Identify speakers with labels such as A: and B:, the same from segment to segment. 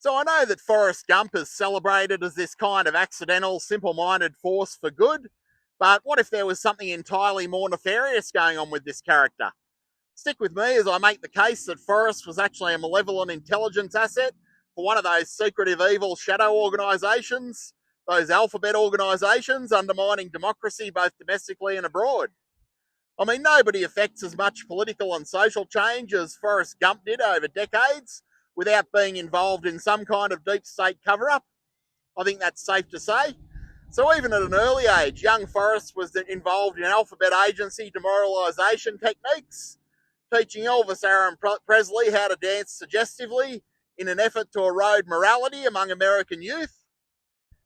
A: So I know that Forrest Gump is celebrated as this kind of accidental, simple-minded force for good, but what if there was something entirely more nefarious going on with this character? Stick with me as I make the case that Forrest was actually a malevolent intelligence asset for one of those secretive evil shadow organisations, those alphabet organisations undermining democracy both domestically and abroad. I mean, nobody affects as much political and social change as Forrest Gump did over decades without being involved in some kind of deep state cover-up. I think that's safe to say. So even at an early age, young Forrest was involved in alphabet agency demoralisation techniques, teaching Elvis Aaron Presley how to dance suggestively in an effort to erode morality among American youth.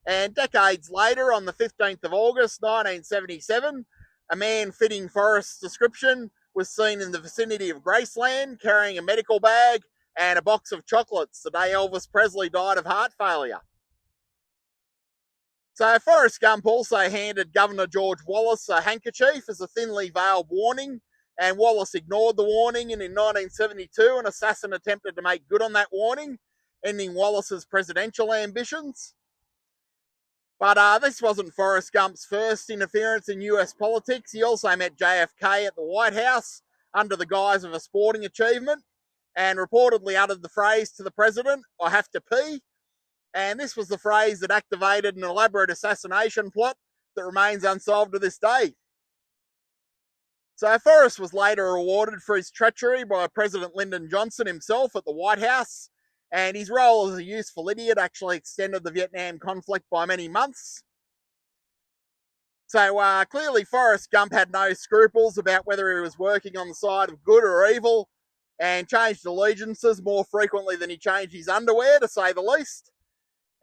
A: And decades later, on the 15th of August 1977, a man fitting Forrest's description was seen in the vicinity of Graceland carrying a medical bag and a box of chocolates the day Elvis Presley died of heart failure. So Forrest Gump also handed Governor George Wallace a handkerchief as a thinly veiled warning, and Wallace ignored the warning, and in 1972 an assassin attempted to make good on that warning, ending Wallace's presidential ambitions. But this wasn't Forrest Gump's first interference in US politics. He also met JFK at the White House under the guise of a sporting achievement and reportedly uttered the phrase to the president, "I have to pee." And this was the phrase that activated an elaborate assassination plot that remains unsolved to this day. So Forrest was later rewarded for his treachery by President Lyndon Johnson himself at the White House, and his role as a useful idiot actually extended the Vietnam conflict by many months. So clearly Forrest Gump had no scruples about whether he was working on the side of good or evil, and changed allegiances more frequently than he changed his underwear, to say the least.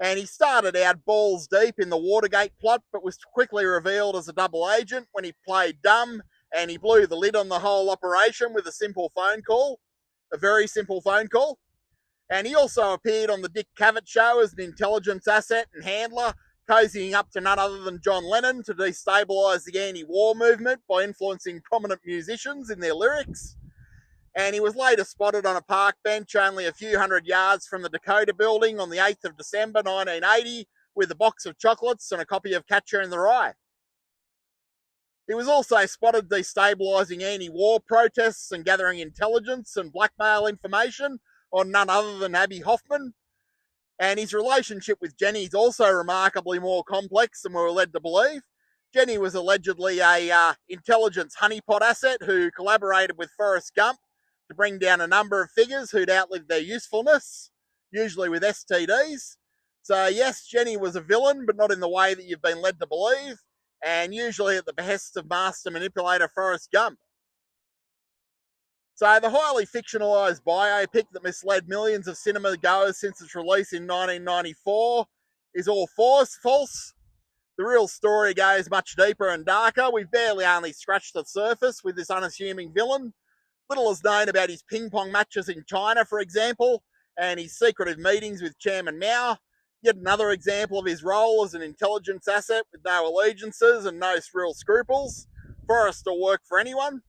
A: And he started out balls deep in the Watergate plot, but was quickly revealed as a double agent when he played dumb, and he blew the lid on the whole operation with a simple phone call, a very simple phone call. And he also appeared on the Dick Cavett show as an intelligence asset and handler, cozying up to none other than John Lennon to destabilise the anti-war movement by influencing prominent musicians in their lyrics. And he was later spotted on a park bench only a few hundred yards from the Dakota building on the 8th of December 1980 with a box of chocolates and a copy of Catcher in the Rye. He was also spotted destabilising anti-war protests and gathering intelligence and blackmail information on none other than Abby Hoffman. And his relationship with Jenny is also remarkably more complex than we were led to believe. Jenny was allegedly a intelligence honeypot asset who collaborated with Forrest Gump to bring down a number of figures who'd outlived their usefulness, usually with STDs. So yes, Jenny was a villain, but not in the way that you've been led to believe, and usually at the behest of master manipulator Forrest Gump. So the highly fictionalised biopic that misled millions of cinema goers since its release in 1994 is all false. The real story goes much deeper and darker. We've barely only scratched the surface with this unassuming villain. Little is known about his ping pong matches in China, for example, and his secretive meetings with Chairman Mao. Yet another example of his role as an intelligence asset with no allegiances and no real scruples. Forrest will work for anyone.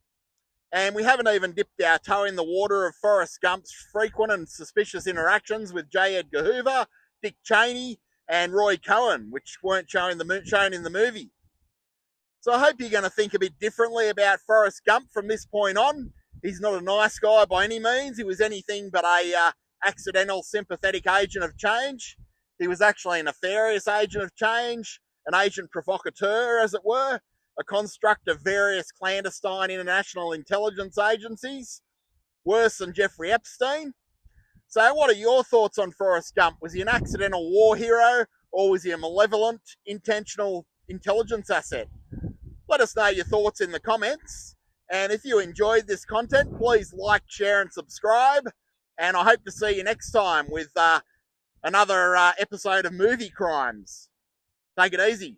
A: And we haven't even dipped our toe in the water of Forrest Gump's frequent and suspicious interactions with J. Edgar Hoover, Dick Cheney, and Roy Cohn, which weren't shown in the movie. So I hope you're going to think a bit differently about Forrest Gump from this point on. He's not a nice guy by any means. He was anything but a accidental sympathetic agent of change. He was actually a nefarious agent of change, an agent provocateur, as it were, a construct of various clandestine international intelligence agencies, worse than Jeffrey Epstein. So what are your thoughts on Forrest Gump? Was he an accidental war hero, or was he a malevolent, intentional intelligence asset? Let us know your thoughts in the comments. And if you enjoyed this content, please like, share, and subscribe. And I hope to see you next time with another episode of Movie Crimes. Take it easy.